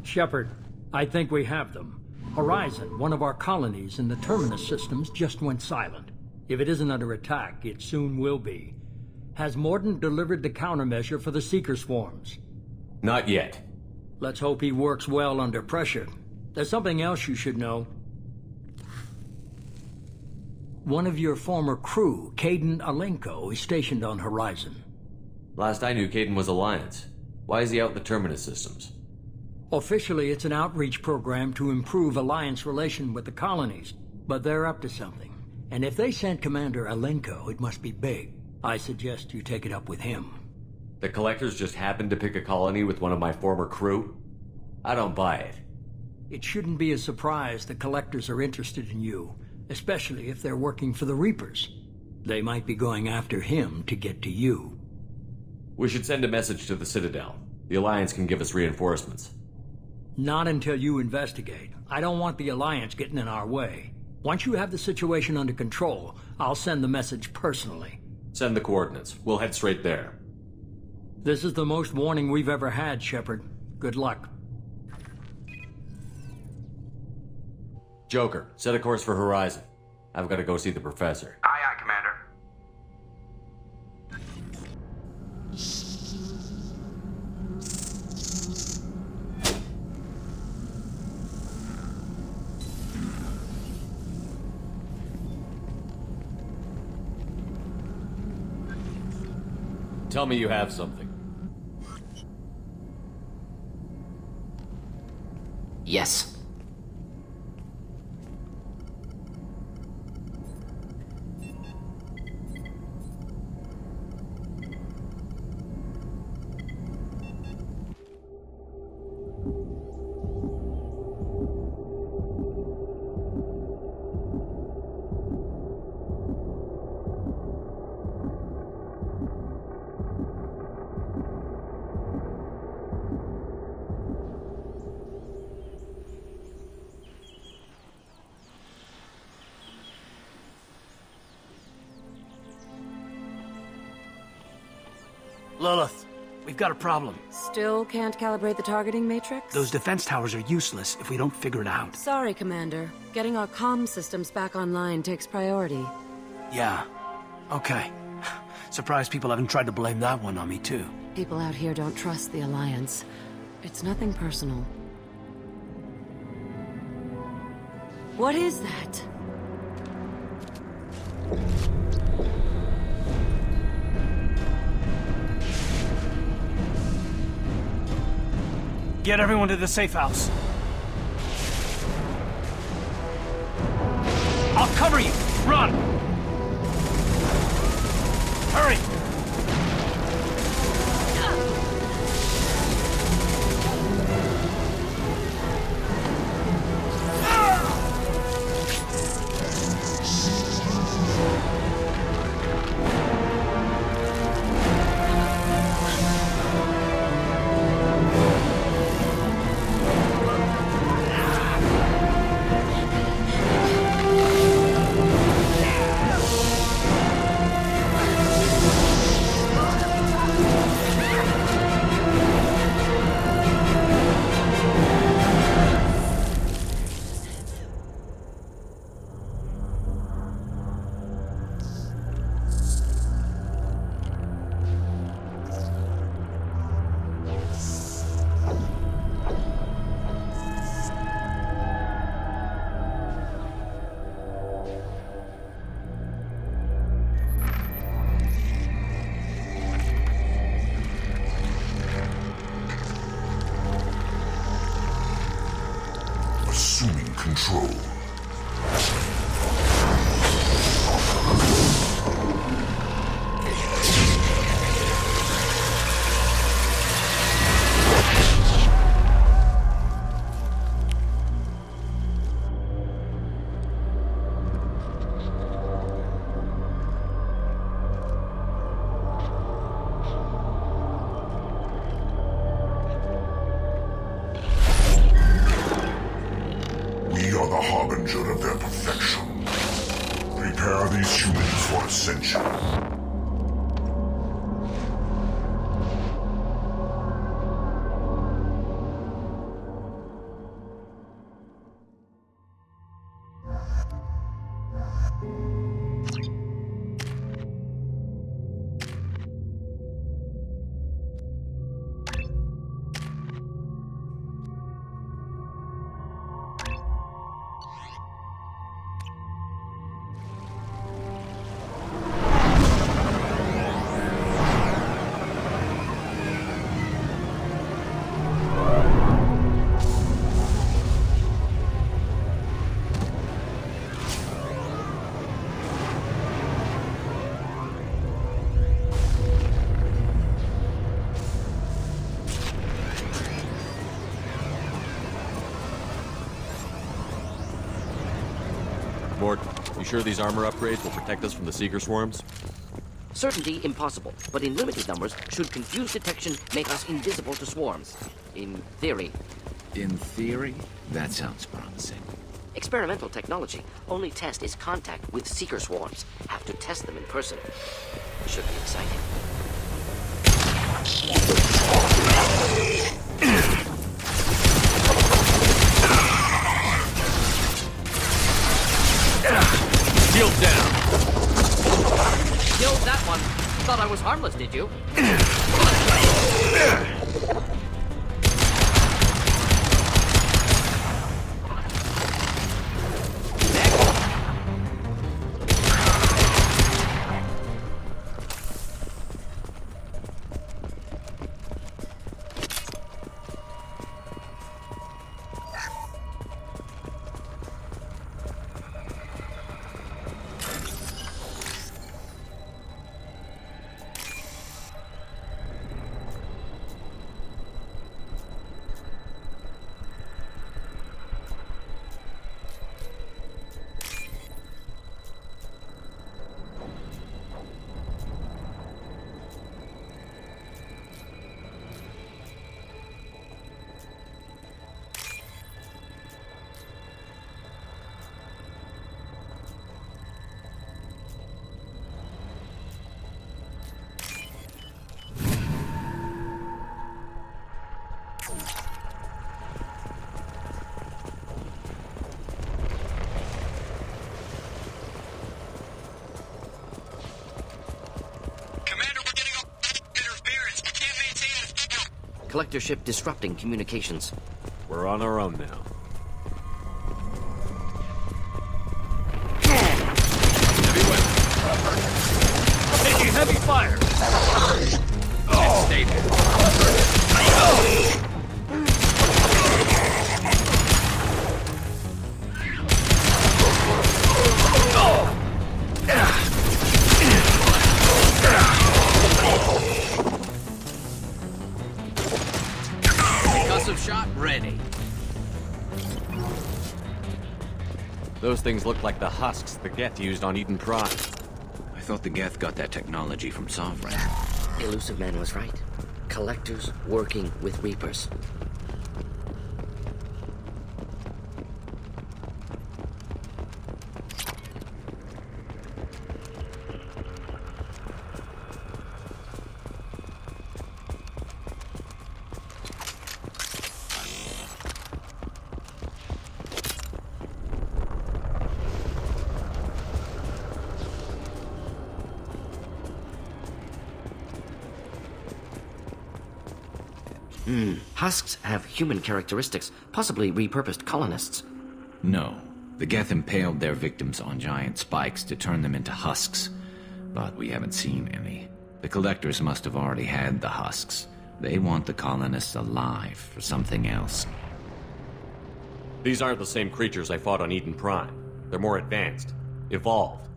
Shepard, I think we have them. Horizon, one of our colonies in the Terminus systems, just went silent. If it isn't under attack, it soon will be. Has Mordant delivered the countermeasure for the Seeker swarms? Not yet. Let's hope he works well under pressure. There's something else you should know. One of your former crew, Kaidan Alenko, is stationed on Horizon. Last I knew, Kaidan was Alliance. Why is he out in the Terminus systems? Officially, it's an outreach program to improve Alliance relation with the colonies, but they're up to something. And if they sent Commander Alenko, it must be big. I suggest you take it up with him. The Collectors just happened to pick a colony with one of my former crew? I don't buy it. It shouldn't be a surprise the Collectors are interested in you, especially if they're working for the Reapers. They might be going after him to get to you. We should send a message to the Citadel. The Alliance can give us reinforcements. Not until you investigate. I don't want the Alliance getting in our way. Once you have the situation under control, I'll send the message personally. Send the coordinates. We'll head straight there. This is the most warning we've ever had, Shepard. Good luck. Joker, set a course for Horizon. I've got to go see the Professor. Aye, aye, Commander. Tell me you have something. Yes. Lilith, we've got a problem. Still can't calibrate the targeting matrix? Those defense towers are useless if we don't figure it out. Sorry, Commander. Getting our comm systems back online takes priority. Yeah. Okay. Surprised people haven't tried to blame that one on me, too. People out here don't trust the Alliance. It's nothing personal. What is that? Get everyone to the safe house. I'll cover you! Run! Hurry! Assuming control. We are the harbinger of their perfection. Prepare these humans for ascension. sure these armor upgrades will protect us from the Seeker swarms? Certainty impossible, but in limited numbers, should confused detection make us invisible to swarms. In theory. In theory? That sounds promising. Experimental technology. Only test is contact with Seeker swarms. Have to test them in person. Should be exciting. Shield down! Killed that one. Thought I was harmless, did you? Collector ship disrupting communications. We're on our own now. Heavy weapon. Taking heavy fire. Stay Shot ready. Those things look like the husks the Geth used on Eden Prime. I thought the Geth got that technology from Sovereign. Elusive Man was right. Collectors working with Reapers. Husks have human characteristics, possibly repurposed colonists. No. The Geth impaled their victims on giant spikes to turn them into husks. But we haven't seen any. The Collectors must have already had the husks. They want the colonists alive for something else. These aren't the same creatures I fought on Eden Prime. They're more advanced. Evolved.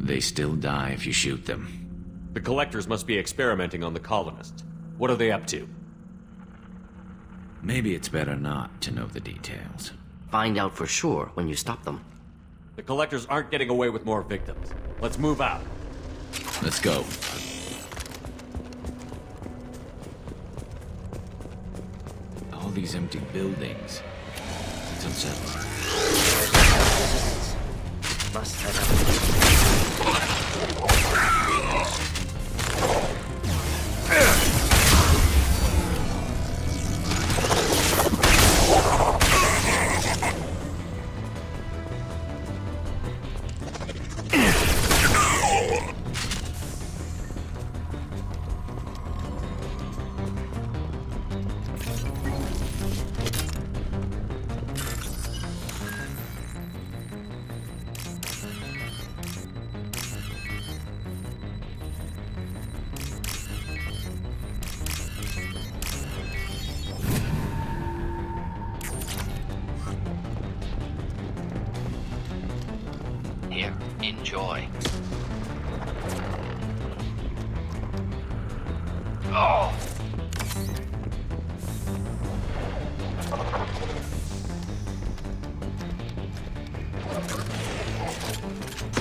They still die if you shoot them. The Collectors must be experimenting on the colonists. What are they up to? Maybe it's better not to know the details. Find out for sure when you stop them. The Collectors aren't getting away with more victims. Let's move out. Let's go. All these empty buildings. It's unsettling. Must have Here, enjoy. Oh!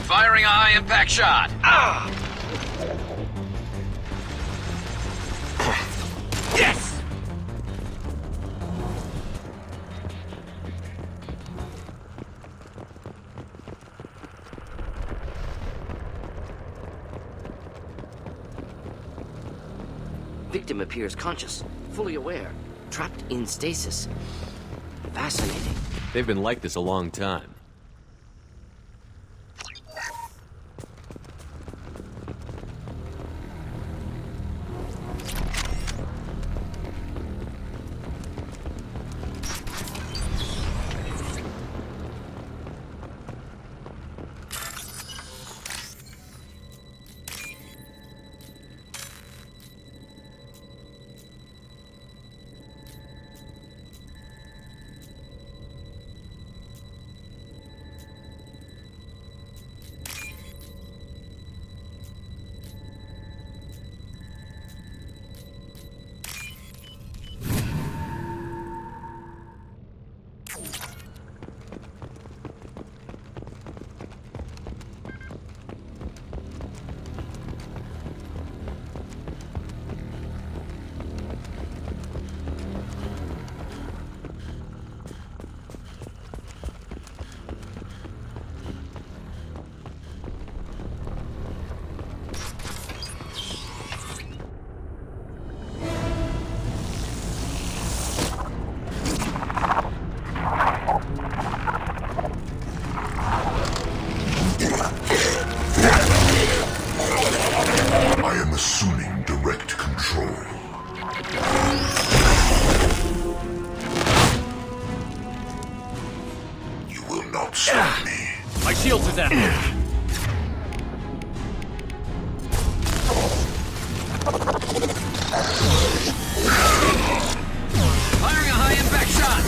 Firing a high-impact shot. Ah! Yes! Victim appears conscious, fully aware, trapped in stasis. Fascinating. They've been like this a long time. I am assuming direct control. You will not stop me. My shields are down. Firing a high-impact shot.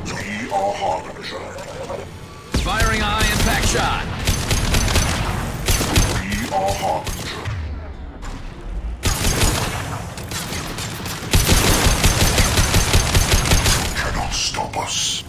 We are Harbinger. Firing a high-impact shot. We are Harbinger. Cannot stop us.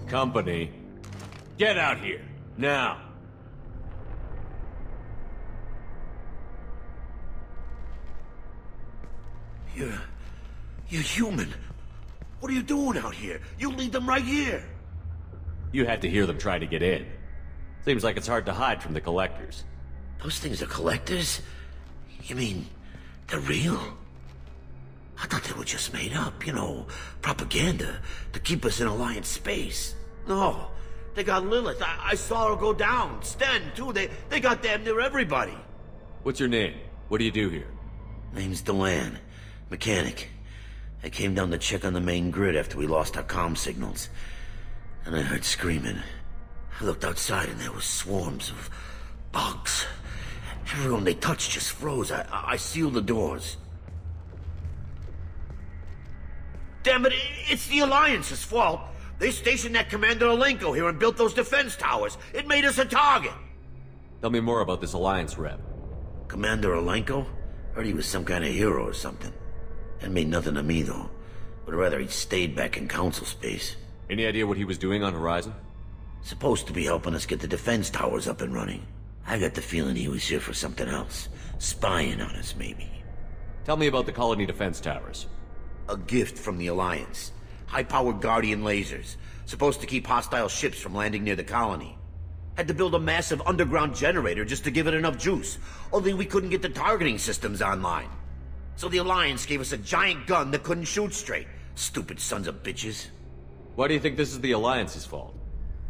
Company, get out here, now. You're human. What are you doing out here? You lead them right here. You had to hear them try to get in. Seems like it's hard to hide from the collectors. Those things are collectors? You mean, they're real? I thought they were just made up, you know, propaganda to keep us in Alliance space. No, they got Lilith. I saw her go down. Sten, too. They got damn near everybody. What's your name? What do you do here? Name's Delan. Mechanic. I came down to check on the main grid after we lost our comm signals. And I heard screaming. I looked outside and there was swarms of bugs. Everyone they touched just froze. I sealed the doors. Damn it, it's the Alliance's fault. They stationed that Commander Alenko here and built those defense towers. It made us a target. Tell me more about this Alliance rep. Commander Alenko? Heard he was some kind of hero or something. That made nothing to me, though. Would rather he'd stayed back in Council space. Any idea what he was doing on Horizon? Supposed to be helping us get the defense towers up and running. I got the feeling he was here for something else. Spying on us, maybe. Tell me about the colony defense towers. A gift from the Alliance. High-powered Guardian lasers. Supposed to keep hostile ships from landing near the colony. Had to build a massive underground generator just to give it enough juice. Only we couldn't get the targeting systems online. So the Alliance gave us a giant gun that couldn't shoot straight. Stupid sons of bitches. Why do you think this is the Alliance's fault?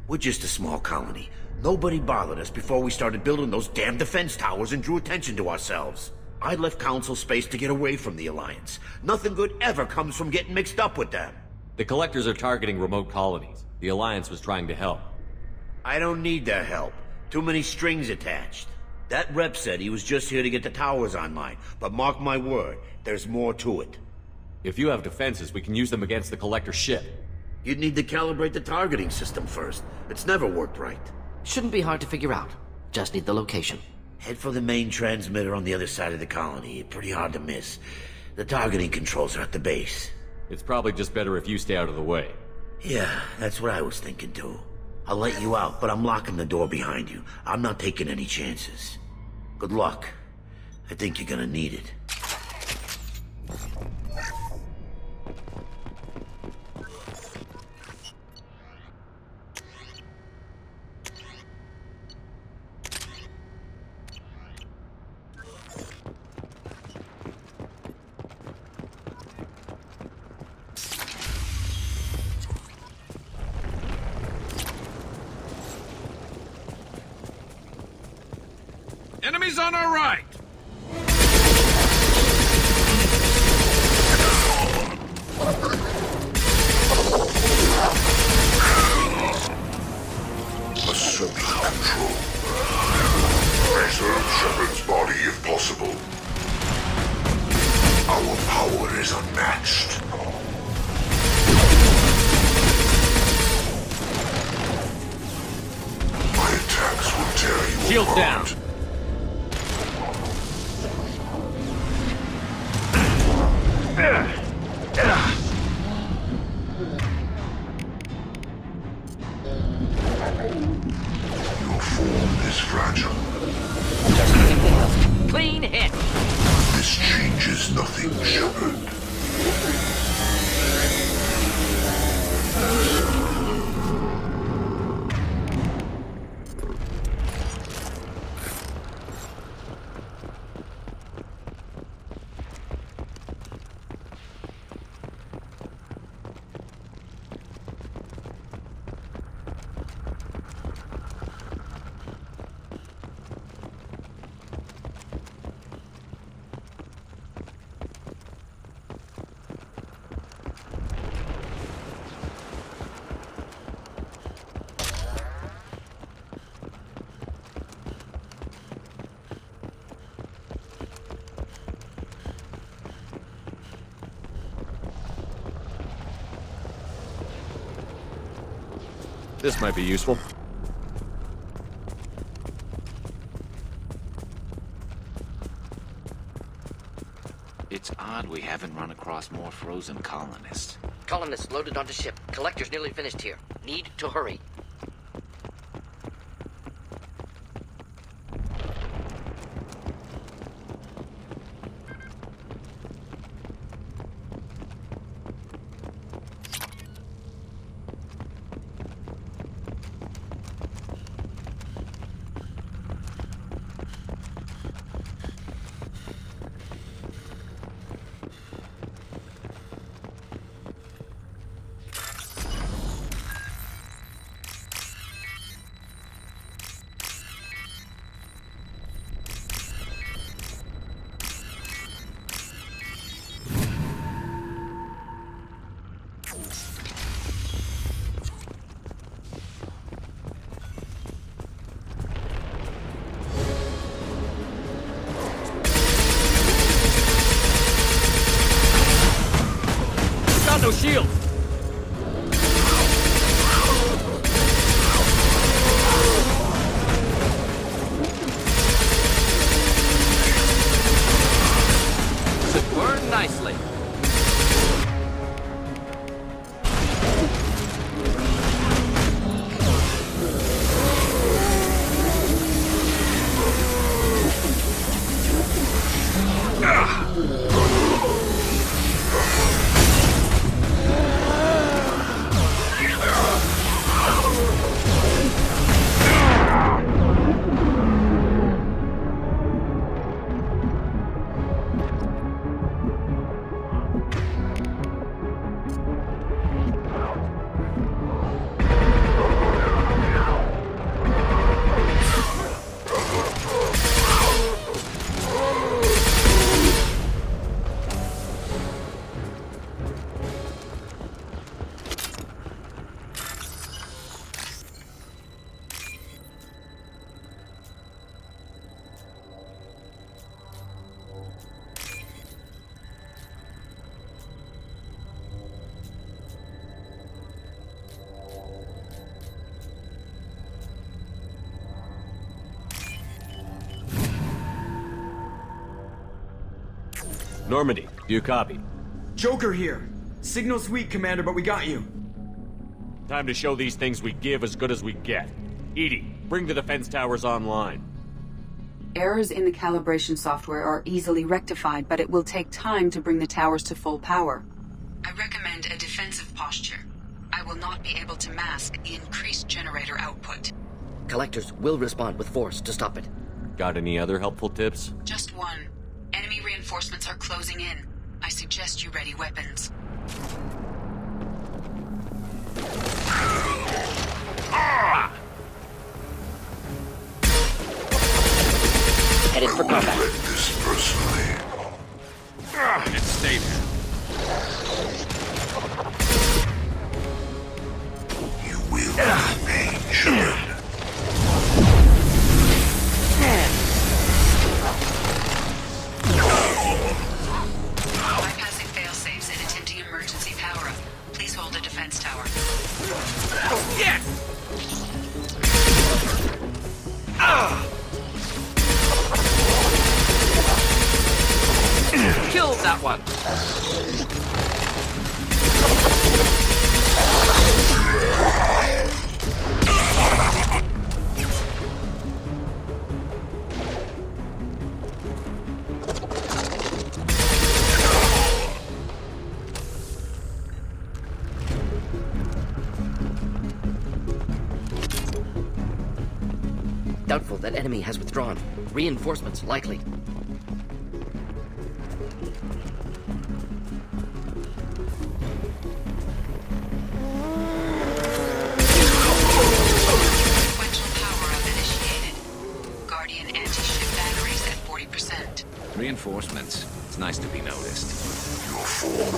We're just a small colony. Nobody bothered us before we started building those damn defense towers and drew attention to ourselves. I left Council space to get away from the Alliance. Nothing good ever comes from getting mixed up with them. The Collectors are targeting remote colonies. The Alliance was trying to help. I don't need their help. Too many strings attached. That rep said he was just here to get the towers online, but mark my word, there's more to it. If you have defenses, we can use them against the Collector ship. You'd need to calibrate the targeting system first. It's never worked right. Shouldn't be hard to figure out. Just need the location. Head for the main transmitter on the other side of the colony. Pretty hard to miss. The targeting controls are at the base. It's probably just better if you stay out of the way. Yeah, that's what I was thinking too. I'll let you out, but I'm locking the door behind you. I'm not taking any chances. Good luck. I think you're gonna need it. Enemies on our right! Assume control. Preserve Shepard's body if possible. Our power is unmatched. My attacks will tear you Shield apart. down. Your form is fragile. Clean hit! This changes nothing, Shepard. This might be useful. It's odd we haven't run across more frozen colonists. Colonists loaded onto ship. Collector's nearly finished here. Need to hurry. Got no shield! Should burn nicely. Normandy, do you copy? Joker here. Signal's weak, Commander, but we got you. Time to show these things we give as good as we get. Edie, bring the defense towers online. Errors in the calibration software are easily rectified, but it will take time to bring the towers to full power. I recommend a defensive posture. I will not be able to mask the increased generator output. Collectors will respond with force to stop it. Got any other helpful tips? Just one. Enemy reinforcements are closing in. I suggest you ready weapons. Headed for combat. Regret this personally. And stay there. You will remain shielded. Bypassing failsafes and attempting emergency power-up. Please hold the defense tower. Yes! Killed that one. Doubtful that enemy has withdrawn. Reinforcements likely. Sequential power-up initiated. Guardian anti-ship batteries at 40%. Reinforcements. It's nice to be noticed. Your form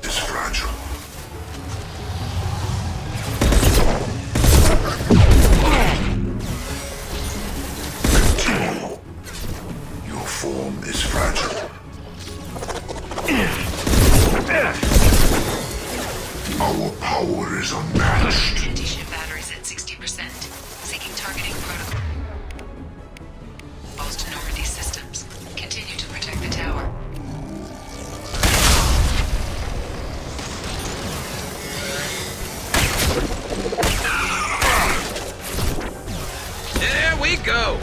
is fragile. Continue. Your form is fragile. Our power is unmatched. Anti-ship batteries at 60%. Seeking targeting protocol. Balls to Normandy systems. Continue to protect the tower. There we go!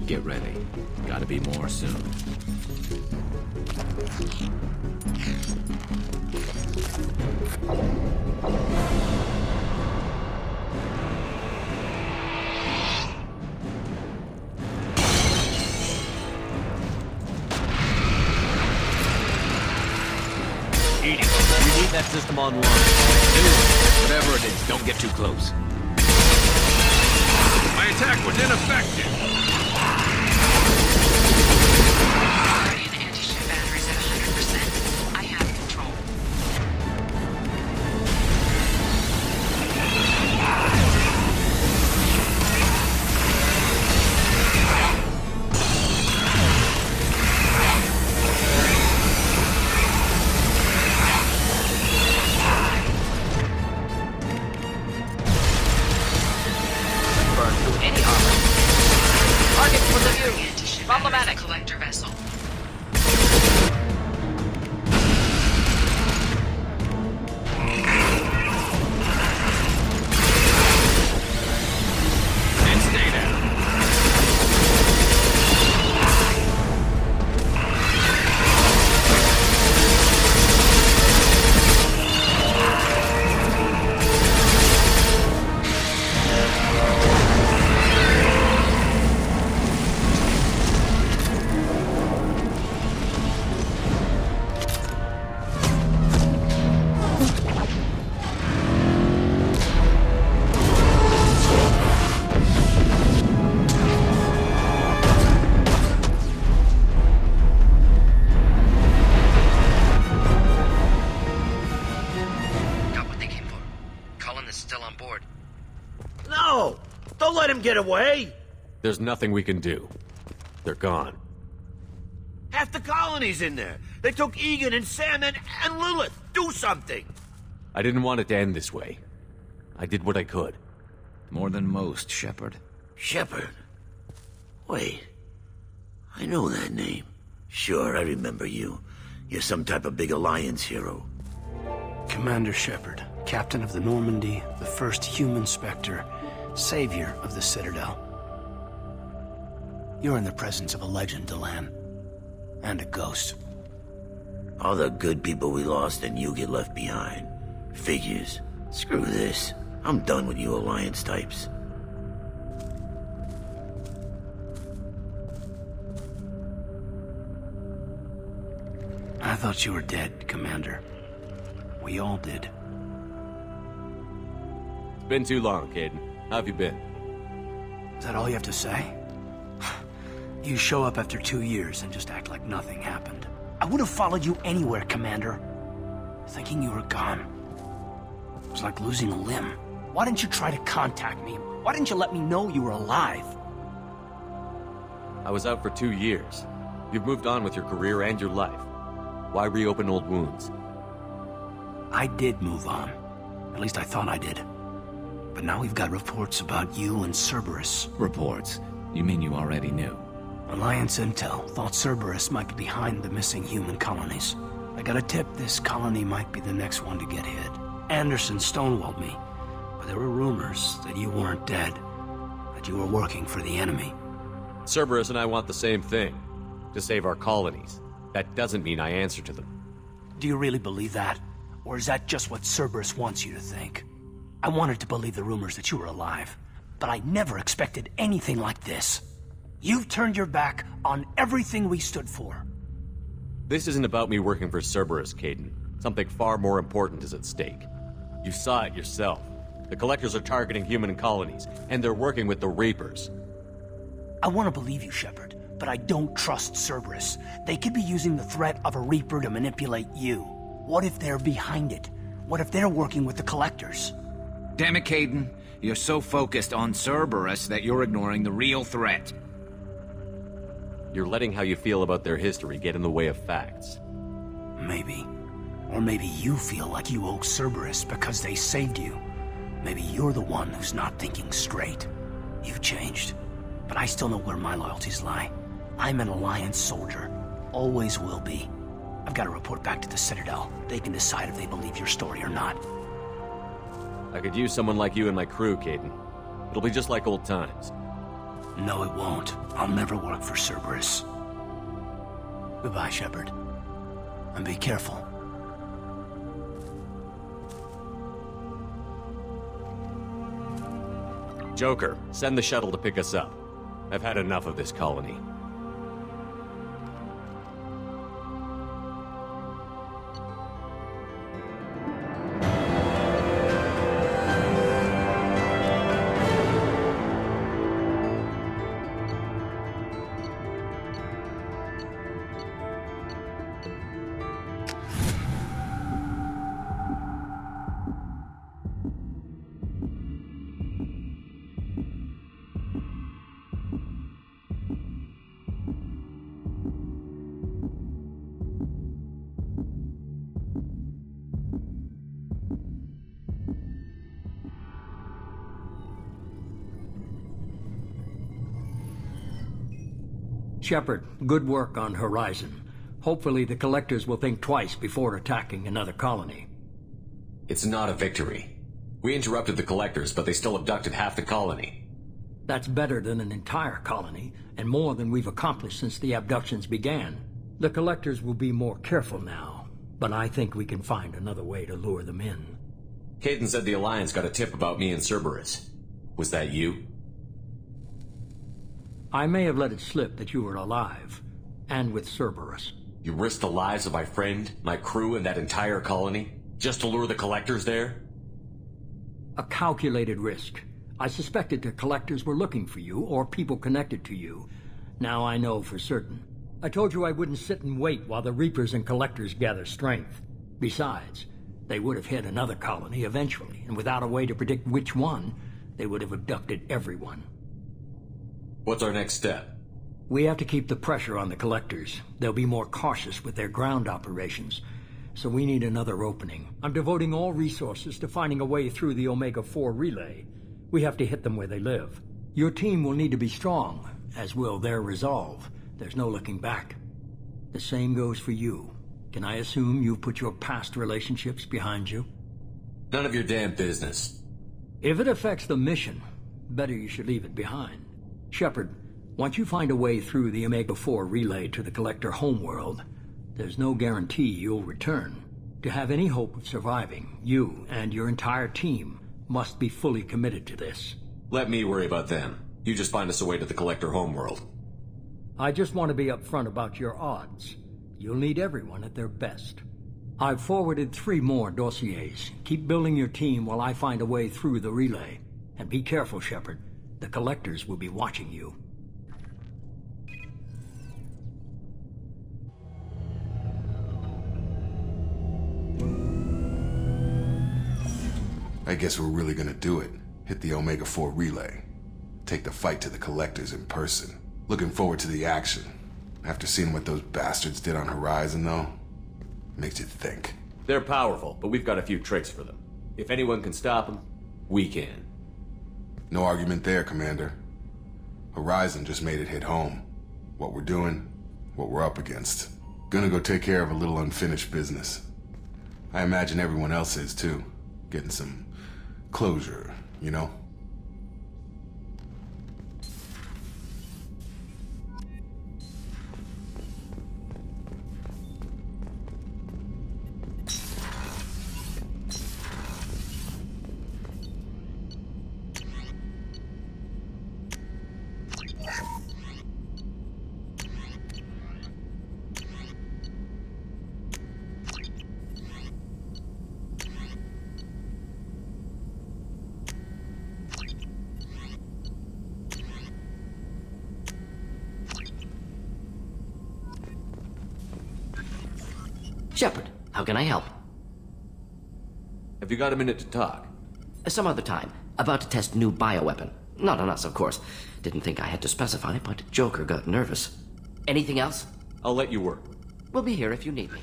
Get ready. Gotta be more soon. Edie, we need that system online. Whatever it is, don't get too close. My attack was ineffective. Guardian anti-ship batteries at 100%. I have control. Burn through any armor. Target for the view. Anti-ship Problematic. batteries at collector vessel. And stay there. Got what they came for. Colin is still on board. No! Don't let him get away! There's nothing we can do. They're gone. Half the colony's in there. They took Egan and Sam and Lilith. Do something! I didn't want it to end this way. I did what I could. More than most, Shepard. Shepard? Wait. I know that name. Sure, I remember you. You're some type of big Alliance hero. Commander Shepard, captain of the Normandy, the first human Spectre, savior of the Citadel. You're in the presence of a legend, Delan. And a ghost. All the good people we lost and you get left behind. Figures. Screw this. I'm done with you Alliance types. I thought you were dead, Commander. We all did. It's been too long, Kaidan. How have you been? Is that all you have to say? You show up after 2 years and just act like nothing happened. I would have followed you anywhere, Commander. Thinking you were gone. It was like losing a limb. Why didn't you try to contact me? Why didn't you let me know you were alive? I was out for 2 years. You've moved on with your career and your life. Why reopen old wounds? I did move on. At least I thought I did. But now we've got reports about you and Cerberus. Reports? You mean you already knew? Alliance intel thought Cerberus might be behind the missing human colonies. I got a tip this colony might be the next one to get hit. Anderson stonewalled me, but there were rumors that you weren't dead, that you were working for the enemy. Cerberus and I want the same thing, to save our colonies. That doesn't mean I answer to them. Do you really believe that? Or is that just what Cerberus wants you to think? I wanted to believe the rumors that you were alive, but I never expected anything like this. You've turned your back on everything we stood for. This isn't about me working for Cerberus, Kaidan. Something far more important is at stake. You saw it yourself. The Collectors are targeting human colonies, and they're working with the Reapers. I want to believe you, Shepard, but I don't trust Cerberus. They could be using the threat of a Reaper to manipulate you. What if they're behind it? What if they're working with the Collectors? Damn it, Kaidan. You're so focused on Cerberus that you're ignoring the real threat. You're letting how you feel about their history get in the way of facts. Maybe. Or maybe you feel like you owe Cerberus because they saved you. Maybe you're the one who's not thinking straight. You've changed. But I still know where my loyalties lie. I'm an Alliance soldier. Always will be. I've got to report back to the Citadel. They can decide if they believe your story or not. I could use someone like you in my crew, Kaidan. It'll be just like old times. No, it won't. I'll never work for Cerberus. Goodbye, Shepard. And be careful. Joker, send the shuttle to pick us up. I've had enough of this colony. Shepard, good work on Horizon. Hopefully the Collectors will think twice before attacking another colony. It's not a victory. We interrupted the Collectors, but they still abducted half the colony. That's better than an entire colony, and more than we've accomplished since the abductions began. The Collectors will be more careful now, but I think we can find another way to lure them in. Kaidan said the Alliance got a tip about me and Cerberus. Was that you? I may have let it slip that you were alive, and with Cerberus. You risked the lives of my friend, my crew, and that entire colony, just to lure the Collectors there? A calculated risk. I suspected the Collectors were looking for you, or people connected to you. Now I know for certain. I told you I wouldn't sit and wait while the Reapers and Collectors gather strength. Besides, they would have hit another colony eventually, and without a way to predict which one, they would have abducted everyone. What's our next step? We have to keep the pressure on the collectors. They'll be more cautious with their ground operations. So we need another opening. I'm devoting all resources to finding a way through the Omega-4 relay. We have to hit them where they live. Your team will need to be strong, as will their resolve. There's no looking back. The same goes for you. Can I assume you've put your past relationships behind you? None of your damn business. If it affects the mission, better you should leave it behind. Shepard, once you find a way through the Omega-4 relay to the Collector homeworld, there's no guarantee you'll return. To have any hope of surviving, you and your entire team must be fully committed to this. Let me worry about them. You just find us a way to the Collector homeworld. I just want to be upfront about your odds. You'll need everyone at their best. I've forwarded 3 more dossiers. Keep building your team while I find a way through the relay. And be careful, Shepard. The Collectors will be watching you. I guess we're really gonna do it. Hit the Omega-4 relay. Take the fight to the Collectors in person. Looking forward to the action. After seeing what those bastards did on Horizon, though, makes you think. They're powerful, but we've got a few tricks for them. If anyone can stop them, we can. No argument there, Commander. Horizon just made it hit home. What we're doing, what we're up against. Gonna go take care of a little unfinished business. I imagine everyone else is, too. Getting some closure, you know? Shepard, how can I help? Have you got a minute to talk? Some other time. About to test new bioweapon. Not on us, of course. Didn't think I had to specify, but Joker got nervous. Anything else? I'll let you work. We'll be here if you need me.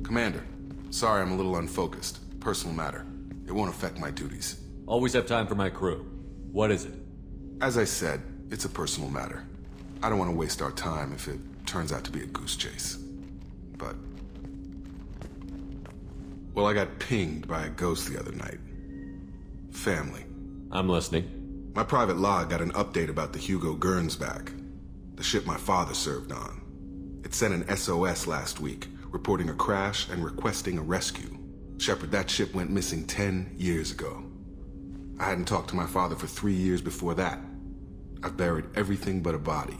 Commander, sorry I'm a little unfocused. Personal matter. It won't affect my duties. Always have time for my crew. What is it? As I said, it's a personal matter. I don't want to waste our time if it turns out to be a goose chase. But... well, I got pinged by a ghost the other night. Family. I'm listening. My private log got an update about the Hugo Gernsback, the ship my father served on. It sent an SOS last week, reporting a crash and requesting a rescue. Shepard, that ship went missing 10 years ago. I hadn't talked to my father for 3 years before that. I've buried everything but a body.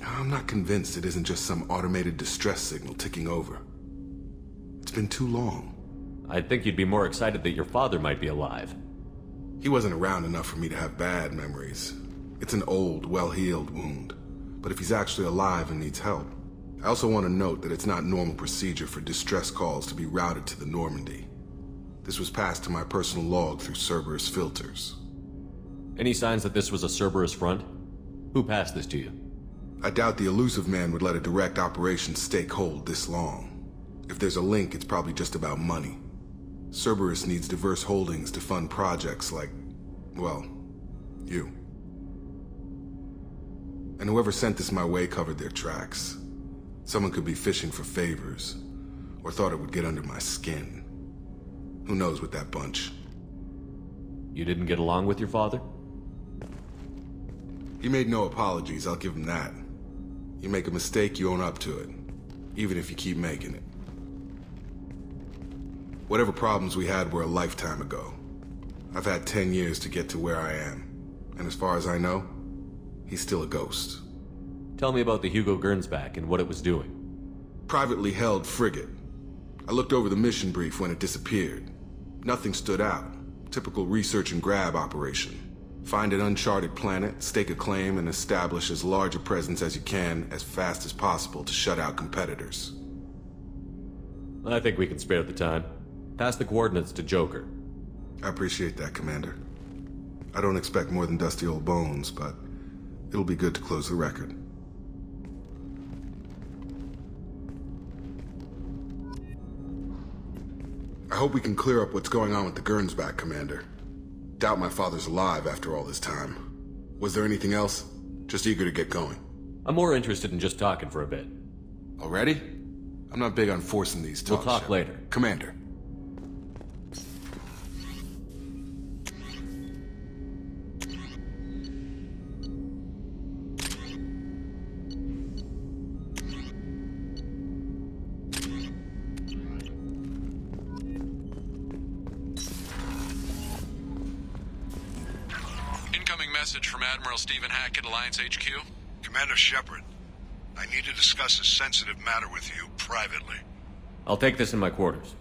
I'm not convinced it isn't just some automated distress signal ticking over. It's been too long. I'd think you'd be more excited that your father might be alive. He wasn't around enough for me to have bad memories. It's an old, well-healed wound. But if he's actually alive and needs help, I also want to note that it's not normal procedure for distress calls to be routed to the Normandy. This was passed to my personal log through Cerberus filters. Any signs that this was a Cerberus front? Who passed this to you? I doubt the elusive man would let a direct operations stake hold this long. If there's a link, it's probably just about money. Cerberus needs diverse holdings to fund projects like, well, you. And whoever sent this my way covered their tracks. Someone could be fishing for favors, or thought it would get under my skin. Who knows with that bunch? You didn't get along with your father? He made no apologies, I'll give him that. You make a mistake, you own up to it. Even if you keep making it. Whatever problems we had were a lifetime ago. I've had 10 years to get to where I am. And as far as I know, he's still a ghost. Tell me about the Hugo Gernsback and what it was doing. Privately held frigate. I looked over the mission brief when it disappeared. Nothing stood out. Typical research and grab operation. Find an uncharted planet, stake a claim, and establish as large a presence as you can as fast as possible to shut out competitors. I think we can spare the time. Pass the coordinates to Joker. I appreciate that, Commander. I don't expect more than dusty old bones, but it'll be good to close the record. I hope we can clear up what's going on with the Gernsback, Commander. Doubt my father's alive after all this time. Was there anything else? Just eager to get going. I'm more interested in just talking for a bit. Already? I'm not big on forcing these talks. We'll talk later. Commander. Incoming message from Admiral Stephen Hackett, Alliance HQ. Commander Shepard, I need to discuss a sensitive matter with you privately. I'll take this in my quarters.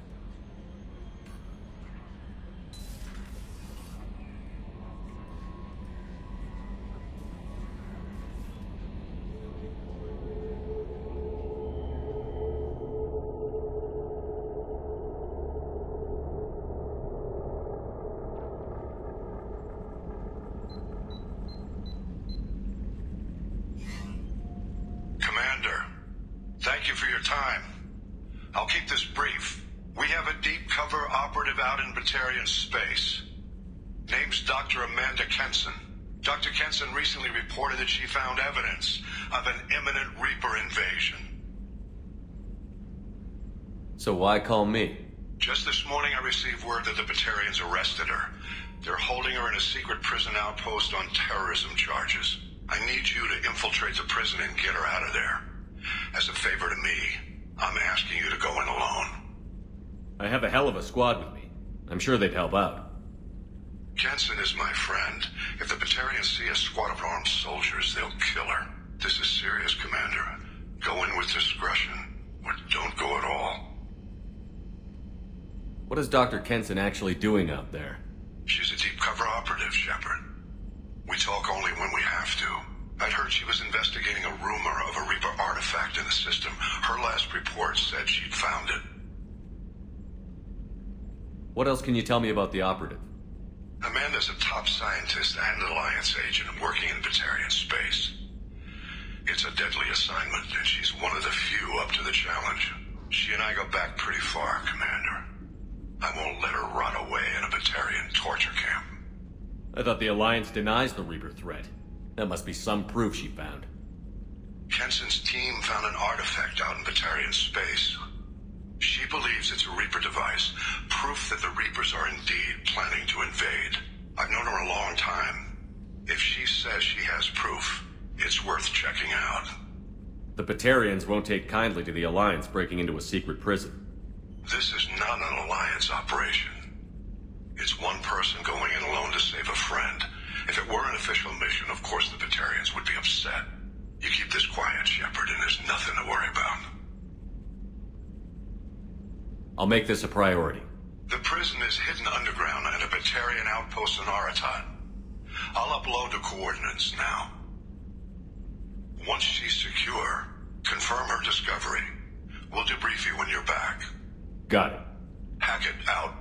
Commander, thank you for your time. I'll keep this brief. We have a deep cover operative out in Batarian space. Name's Dr. Amanda Kenson. Dr. Kenson recently reported that she found evidence of an imminent Reaper invasion. So why call me? Just this morning I received word that the Batarians arrested her. They're holding her in a secret prison outpost on terrorism charges. I need you to infiltrate the prison and get her out of there. As a favor to me, I'm asking you to go in alone. I have a hell of a squad with me. I'm sure they'd help out. Kenson is my friend. If the Batarians see a squad of armed soldiers, they'll kill her. This is serious, Commander. Go in with discretion, or don't go at all. What is Dr. Kenson actually doing out there? She's a deep cover operative, Shepard. We talk only when we have to. I'd heard she was investigating a rumor of a Reaper artifact in the system. Her last report said she'd found it. What else can you tell me about the operative? Amanda's a top scientist and Alliance agent working in Batarian space. It's a deadly assignment, and she's one of the few up to the challenge. She and I go back pretty far, Commander. I won't let her rot away in a Batarian torture camp. I thought the Alliance denies the Reaper threat. That must be some proof she found. Kenson's team found an artifact out in Batarian space. She believes it's a Reaper device, proof that the Reapers are indeed planning to invade. I've known her a long time. If she says she has proof, it's worth checking out. The Batarians won't take kindly to the Alliance breaking into a secret prison. This is not an Alliance operation. It's one person going in alone to save a friend. If it were an official mission, of course the Batarians would be upset. You keep this quiet, Shepard, and there's nothing to worry about. I'll make this a priority. The prison is hidden underground at a Batarian outpost in Aratat. I'll upload the coordinates now. Once she's secure, confirm her discovery. We'll debrief you when you're back. Got it. Hackett out.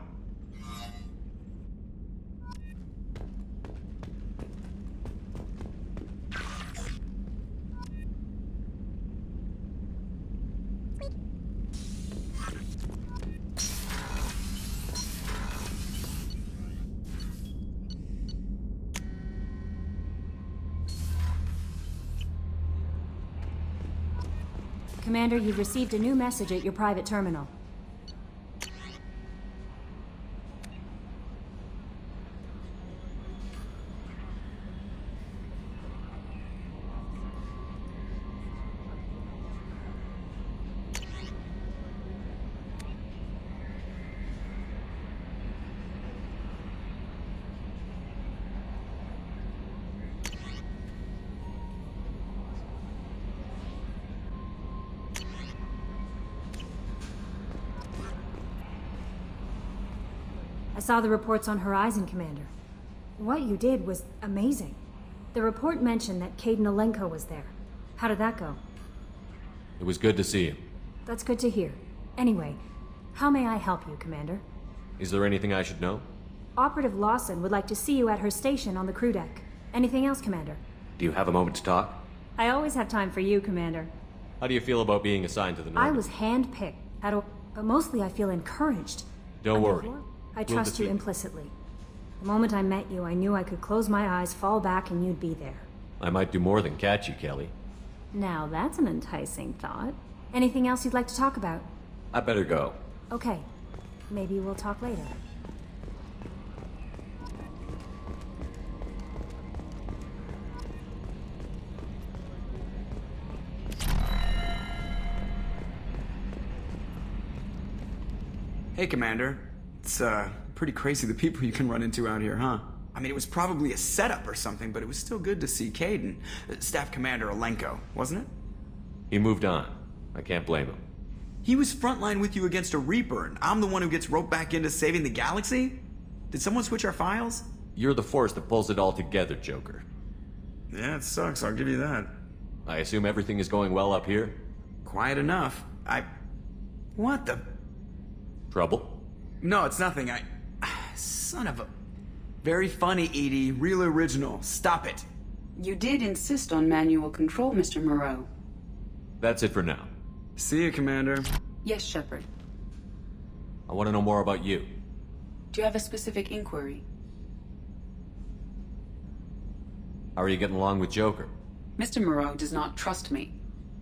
Commander, you've received a new message at your private terminal. I saw the reports on Horizon, Commander. What you did was amazing. The report mentioned that Kaidan was there. How did that go? It was good to see you. That's good to hear. Anyway, how may I help you, Commander? Is there anything I should know? Operative Lawson would like to see you at her station on the crew deck. Anything else, Commander? Do you have a moment to talk? I always have time for you, Commander. How do you feel about being assigned to the Normandy? I was handpicked, but mostly I feel encouraged. Don't worry. I trust you implicitly. The moment I met you, I knew I could close my eyes, fall back, and you'd be there. I might do more than catch you, Kelly. Now that's an enticing thought. Anything else you'd like to talk about? I better go. Okay. Maybe we'll talk later. Hey, Commander. It's, pretty crazy the people you can run into out here, huh? I mean, it was probably a setup or something, but it was still good to see Kaidan. Staff Commander Alenko, wasn't it? He moved on. I can't blame him. He was frontline with you against a Reaper, and I'm the one who gets roped back into saving the galaxy? Did someone switch our files? You're the force that pulls it all together, Joker. Yeah, it sucks, I'll give you that. I assume everything is going well up here? Quiet enough. What the... Trouble? No, it's nothing. Son of a... Very funny, Edie. Real original. Stop it. You did insist on manual control, Mr. Moreau. That's it for now. See you, Commander. Yes, Shepard. I want to know more about you. Do you have a specific inquiry? How are you getting along with Joker? Mr. Moreau does not trust me.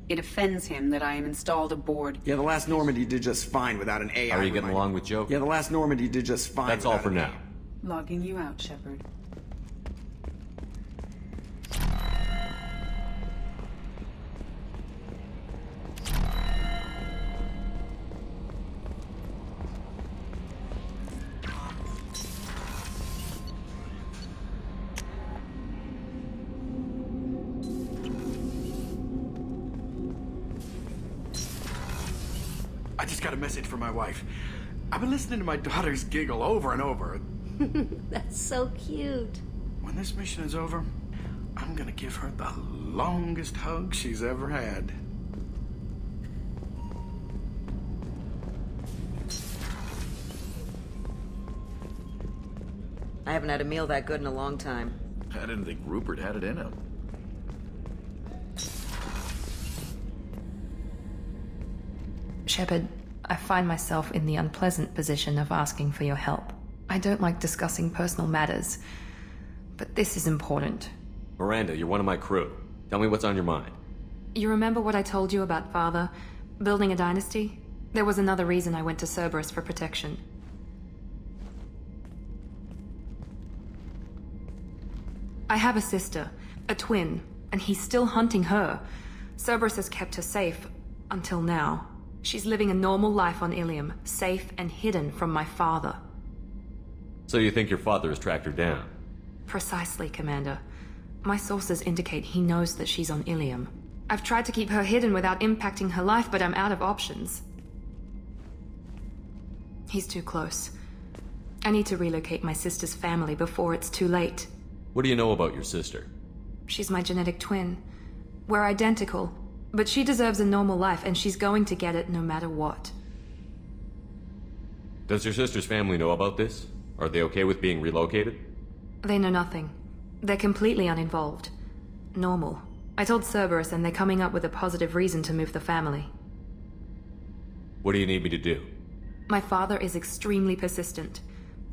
It offends him that I am installed aboard. Yeah, the last Normandy did just fine without an AI. How are you getting along with Joker? Yeah, the last Normandy did just fine. That's all for now. Logging you out, Shepard. I just got a message from my wife. I've been listening to my daughters giggle over and over. That's so cute. When this mission is over, I'm gonna give her the longest hug she's ever had. I haven't had a meal that good in a long time. I didn't think Rupert had it in him. Shepard, I find myself in the unpleasant position of asking for your help. I don't like discussing personal matters, but this is important. Miranda, you're one of my crew. Tell me what's on your mind. You remember what I told you about Father? Building a dynasty? There was another reason I went to Cerberus for protection. I have a sister, a twin, and he's still hunting her. Cerberus has kept her safe, until now. She's living a normal life on Ilium, safe and hidden from my father. So you think your father has tracked her down? Precisely, Commander. My sources indicate he knows that she's on Ilium. I've tried to keep her hidden without impacting her life, but I'm out of options. He's too close. I need to relocate my sister's family before it's too late. What do you know about your sister? She's my genetic twin. We're identical, but she deserves a normal life, and she's going to get it no matter what. Does your sister's family know about this? Are they okay with being relocated? They know nothing. They're completely uninvolved. Normal. I told Cerberus, and they're coming up with a positive reason to move the family. What do you need me to do? My father is extremely persistent.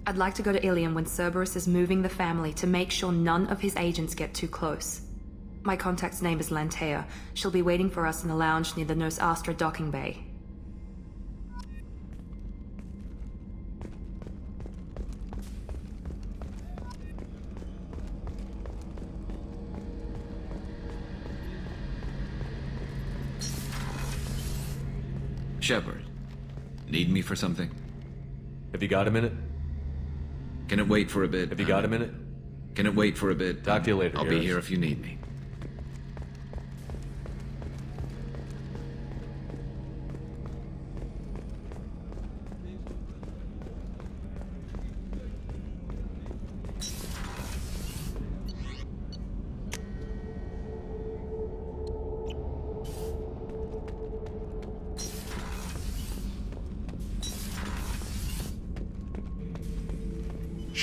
I'd like to go to Ilium when Cerberus is moving the family to make sure none of his agents get too close. My contact's name is Lantea. She'll be waiting for us in the lounge near the Nos Astra docking bay. Shepard, need me for something? Have you got a minute? Can it wait for a bit? Have you got a minute? Can it wait for a bit? Talk to you later, I'll be here if you need me.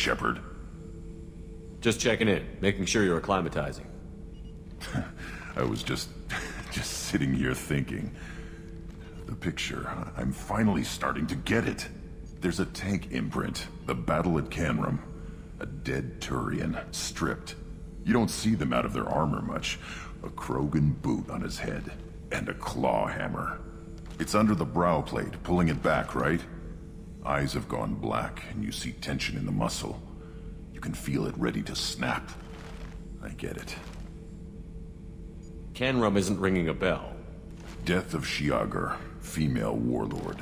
Shepard? Just checking in, making sure you're acclimatizing. I was just sitting here thinking. The picture, I'm finally starting to get it. There's a tank imprint, the battle at Canrum. A dead Turian, stripped. You don't see them out of their armor much. A Krogan boot on his head, and a claw hammer. It's under the brow plate, pulling it back, right? Eyes have gone black, and you see tension in the muscle. You can feel it ready to snap. I get it. Canrum isn't ringing a bell. Death of Shiagar, female warlord.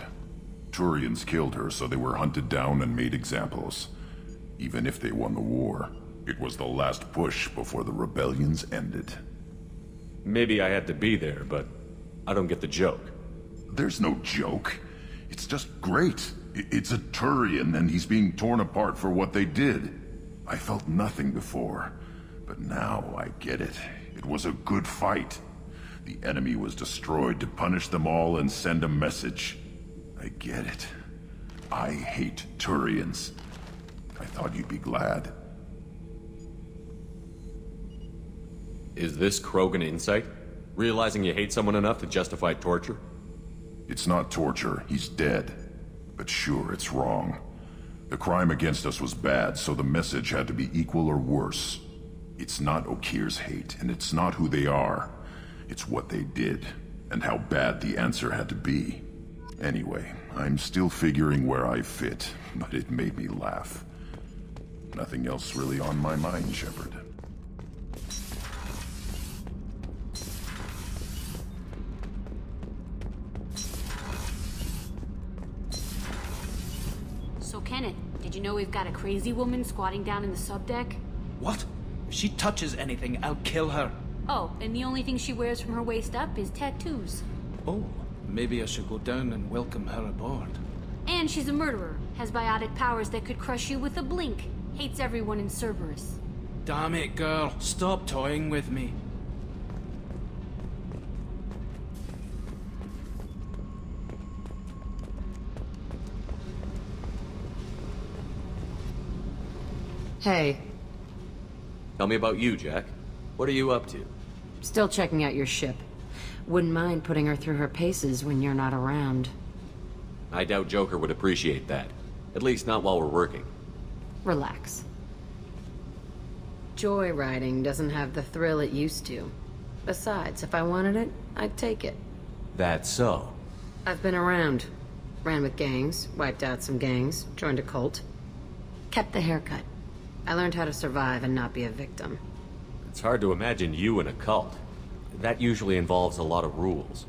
Turians killed her, so they were hunted down and made examples. Even if they won the war, it was the last push before the rebellions ended. Maybe I had to be there, but I don't get the joke. There's no joke. It's just great. It's a Turian, and he's being torn apart for what they did. I felt nothing before, but now I get it. It was a good fight. The enemy was destroyed to punish them all and send a message. I get it. I hate Turians. I thought you'd be glad. Is this Krogan insight? Realizing you hate someone enough to justify torture? It's not torture. He's dead. But sure, it's wrong. The crime against us was bad, so the message had to be equal or worse. It's not Okir's hate, and it's not who they are. It's what they did, and how bad the answer had to be. Anyway, I'm still figuring where I fit, but it made me laugh. Nothing else really on my mind, Shepard. So Kenneth, did you know we've got a crazy woman squatting down in the subdeck? What? If she touches anything, I'll kill her. Oh, and the only thing she wears from her waist up is tattoos. Oh, maybe I should go down and welcome her aboard. And she's a murderer, has biotic powers that could crush you with a blink, hates everyone in Cerberus. Damn it, girl. Stop toying with me. Hey. Tell me about you, Jack. What are you up to? Still checking out your ship. Wouldn't mind putting her through her paces when you're not around. I doubt Joker would appreciate that. At least not while we're working. Relax. Joyriding doesn't have the thrill it used to. Besides, if I wanted it, I'd take it. That's so. I've been around. Ran with gangs, wiped out some gangs, joined a cult. Kept the haircut. I learned how to survive and not be a victim. It's hard to imagine you in a cult. That usually involves a lot of rules.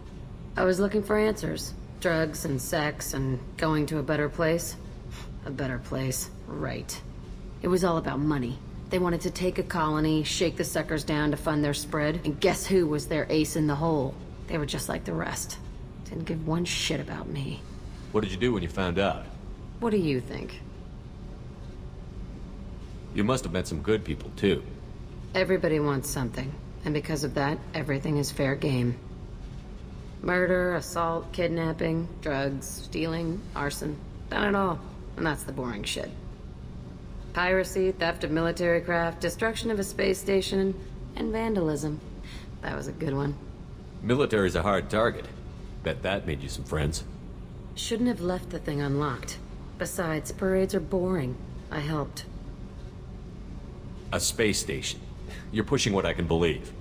I was looking for answers. Drugs and sex and going to a better place. A better place, right. It was all about money. They wanted to take a colony, shake the suckers down to fund their spread, and guess who was their ace in the hole? They were just like the rest. Didn't give one shit about me. What did you do when you found out? What do you think? You must have met some good people, too. Everybody wants something, and because of that, everything is fair game. Murder, assault, kidnapping, drugs, stealing, arson. Done it all. And that's the boring shit. Piracy, theft of military craft, destruction of a space station, and vandalism. That was a good one. Military's a hard target. Bet that made you some friends. Shouldn't have left the thing unlocked. Besides, parades are boring. I helped. A space station. You're pushing what I can believe.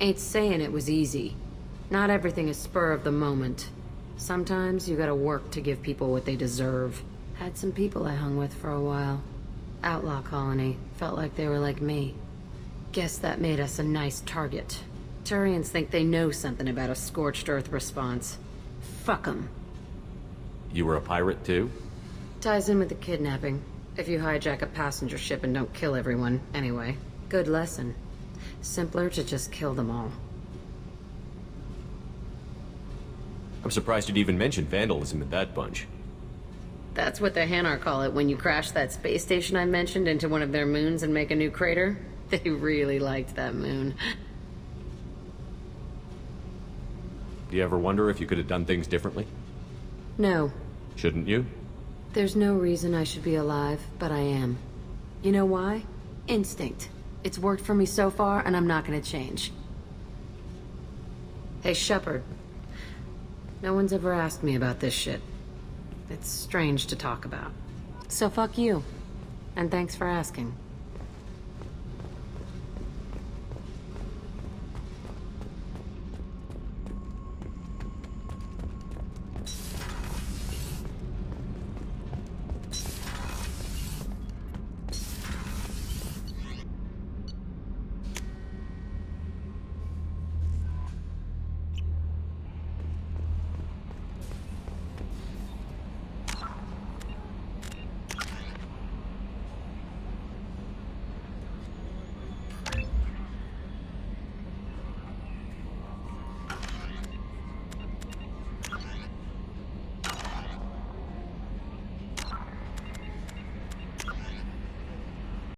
Ain't saying it was easy. Not everything is spur of the moment. Sometimes you gotta work to give people what they deserve. Had some people I hung with for a while. Outlaw colony. Felt like they were like me. Guess that made us a nice target. Turians think they know something about a scorched earth response. Fuck 'em. You were a pirate, too? Ties in with the kidnapping. If you hijack a passenger ship and don't kill everyone, anyway. Good lesson. Simpler to just kill them all. I'm surprised you'd even mention vandalism in that bunch. That's what the Hanar call it when you crash that space station I mentioned into one of their moons and make a new crater. They really liked that moon. Do you ever wonder if you could have done things differently? No. Shouldn't you? There's no reason I should be alive, but I am. You know why? Instinct. It's worked for me so far, and I'm not gonna change. Hey, Shepard. No one's ever asked me about this shit. It's strange to talk about. So fuck you. And thanks for asking.